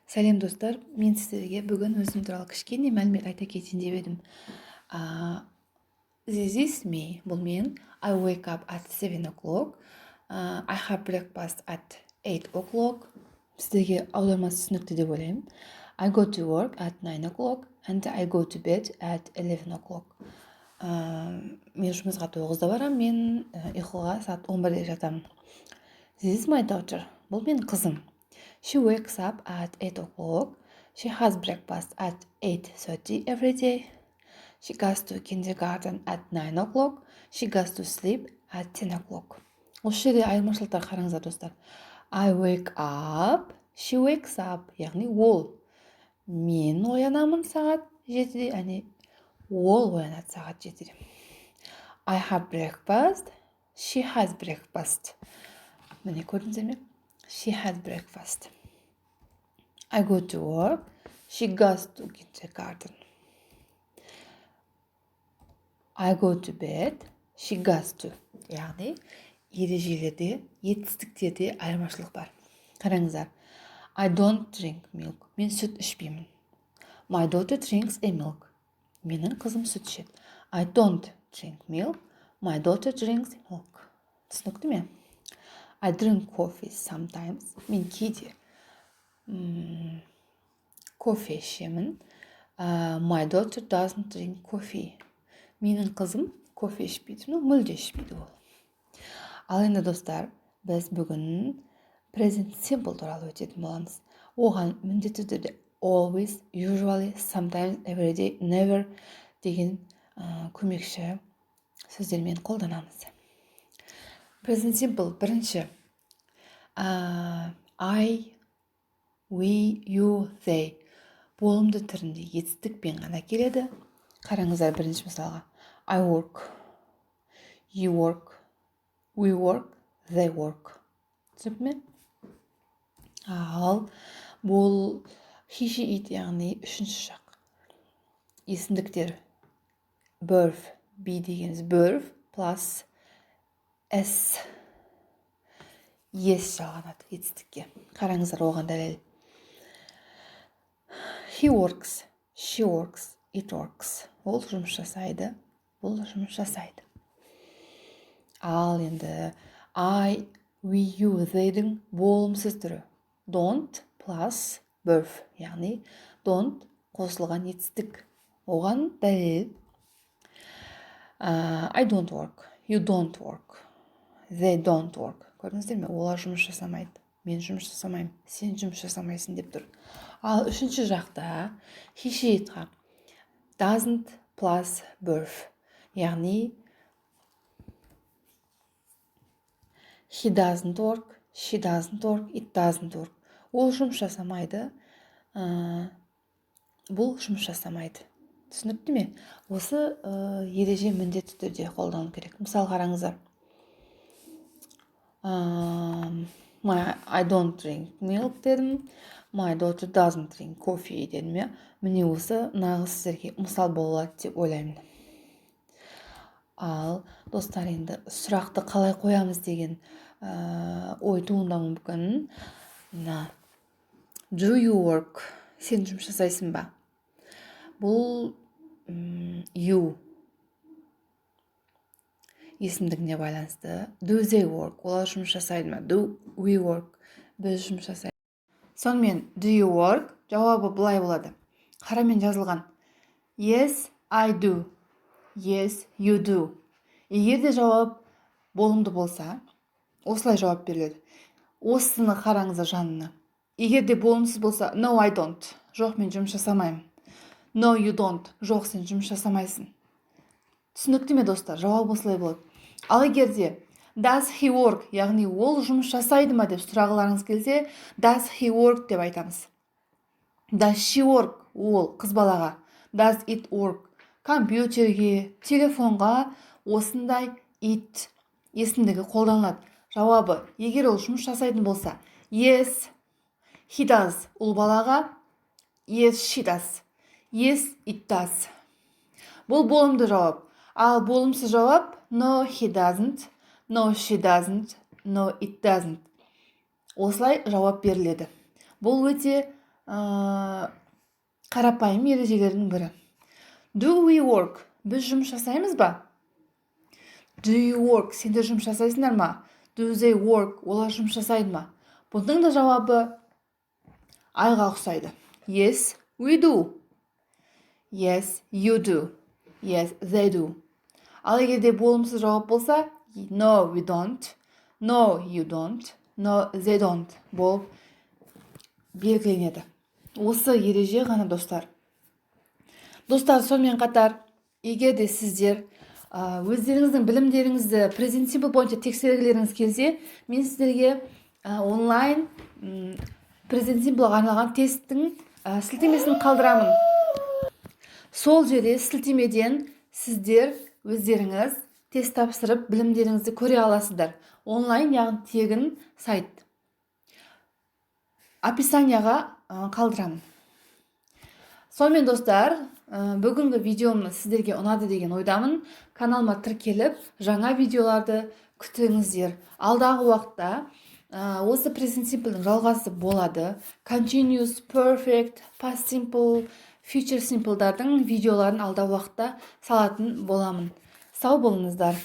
Сәлем достар, мен сіздерге бүгін өзім туралы кішкене мәлімет айта кетейін деп едім. This is me, бұл мен. I wake up at 7 o'clock. I have breakfast at 8 o'clock. Сіздерге аудармасы түсінікті деп ойлаймын. I go to work at 9 o'clock and I go to bed at 11 o'clock. Мен жұмысқа 9-да барам, мен ұйқыға сағат 11-де жатамын. This is my daughter, бұл мен қызым. She wakes up at 8 o'clock. She has breakfast at 8:30 every day. She goes to kindergarten at 9 o'clock. She goes to sleep at 10 o'clock. Осы жерде айырмашылықтар қараңыздар достар. I wake up. She wakes up. Яғни ол. Мен оянамын сағат 7-де. Әне ол оянады сағат 7-де. I have breakfast. She has breakfast. Міне көрдіңіздер ме? She has breakfast. I go to work. She goes to kindergarten. I go to bed. She goes to. Яғни ережелерде, етістіктерде айырмашылық бар. Қараңыздар. I don't drink milk. Мен сүт ішпеймін. My daughter drinks a milk. Менің қызым сүт ішеді. I don't drink milk. My daughter drinks milk. Түсінікті ме? I drink coffee sometimes. Мен кейде кофе ішемін. My daughter doesn't drink coffee. Менің қызым кофе ішпейді. Мүлде ішпейді ол. Ал енді достар, біз бүгін present simple туралы өтетін боламыз. Оған міндетті түрде always, usually, sometimes, every day, never деген көмекші сөздермен қолданамыз. Present simple бірінші I, we, you, they болымды түрінде етістікпен ғана келеді. Қараңыздар бірінші мысалға. I work, you work, we work, they work. Түсініп ме? Ал бұл he, she, it яғни үшінші жақ. Есімдіктер birth, be дегеніміз birth plus s. Yes жалғанады етістікке. Қараңыздар оған дәлел. He works, she works, it works. Ол жұмыс жасайды, бұл жұмыс жасайды. Ал енді I, we, you, they'дің болымсыз түрі. Don't plus birth, яғни don't қосылған етістік. Оған дәлел. I don't work, you don't work, they don't work. Көрдіңіздер ме? Олар жұмыс жасамайды. Мен жұмыс жасамаймын. Сен жұмыс жасамайсың деп тұр. Ал үшінші жақта he, she, itға doesn't plus birth. Яғни he doesn't work, she doesn't work, it doesn't work. Ол жұмыс жасамайды. Бұл жұмыс жасамайды. Түсінікті ме? Осы ереже міндетті түрде қолдану керек. Мысал қараңыздар. I don't drink milk дедім. My daughter doesn't drink coffee дедім. Міне осы нағыз сіздерге мысал болады деп ойлаймын. Ал достар, енді сұрақты қалай қоямыз деген ой туындауы мүмкін. Do you work? Сен жұмыс жасайсың ба? Бұл you есімдігіне байланысты. Do they work? Олар жұмыс жасайды ма? Do we work? Біз жұмыс жасайды. Сонымен do you work? Жауабы былай болады. Қарамен жазылған. Yes, I do. Yes, you do. Егер де жауап болымды болса, осылай жауап беріледі. Осыны қараңыздар жанына. Егер де болымсыз болса, no, I don't. Жоқ, мен жұмыс жасамаймын. No, you don't. Жоқ, сен жұмыс жасамайсың. Түсінікті ме достар? Жауап осылай болады. Ал егер де does he work, яғни ол жұмыс жасайды ма деп сұрағыларыңыз келсе, does he work деп айтамыз. Does she work? Ол қыз балаға. Does it work? Компьютерге, телефонға осындай it есімдігі қолданылады. Жауабы, егер ол жұмыс жасайтын болса, yes, he does. Ол балаға yes, she does. Yes, it does. Бұл болымды жауап. Ал болымсыз жауап no, he doesn't. No, she doesn't. No, it doesn't. Осылай жауап беріледі. Бұл өте қарапайым ережелердің бірі. Do we work? Біз жұмыс жасаймыз ба? Do you work? Сендер жұмыс жасайсыңдар ма? Do they work? Олар жұмыс жасайды ма? Бұның да жауабы айға ұқсайды. Yes, we do. Yes, you do. Yes, they do. Ал егерде болымсыз жауап болса, no, we don't. No, you don't. No, they don't болып белгіленеді. Осы ереже ғана достар. Достар, сонымен қатар, егер де сіздер өздеріңіздің білімдеріңізді present simple бойынша тексергілеріңіз келсе, мен сіздерге онлайн present simpleға арналған тесттің сілтемесін қалдырамын. Сол жерде сілтемеден сіздер өздеріңіз тест тапсырып білімдеріңізді көре аласыздар. Онлайн, яғни тегін сайт. Описанияға қалдырамын. Сонымен достар, бүгінгі видеомны сіздерге ұнады деген ойдамын. Каналыма тіркеліп, жаңа видеоларды күтіңіздер. Алдағы уақытта осы present simple'дің жалғасы болады. Continuous, perfect, past simple, future simple'дардың видеоларын алдағы уақытта салатын боламын. Сау болыңыздар.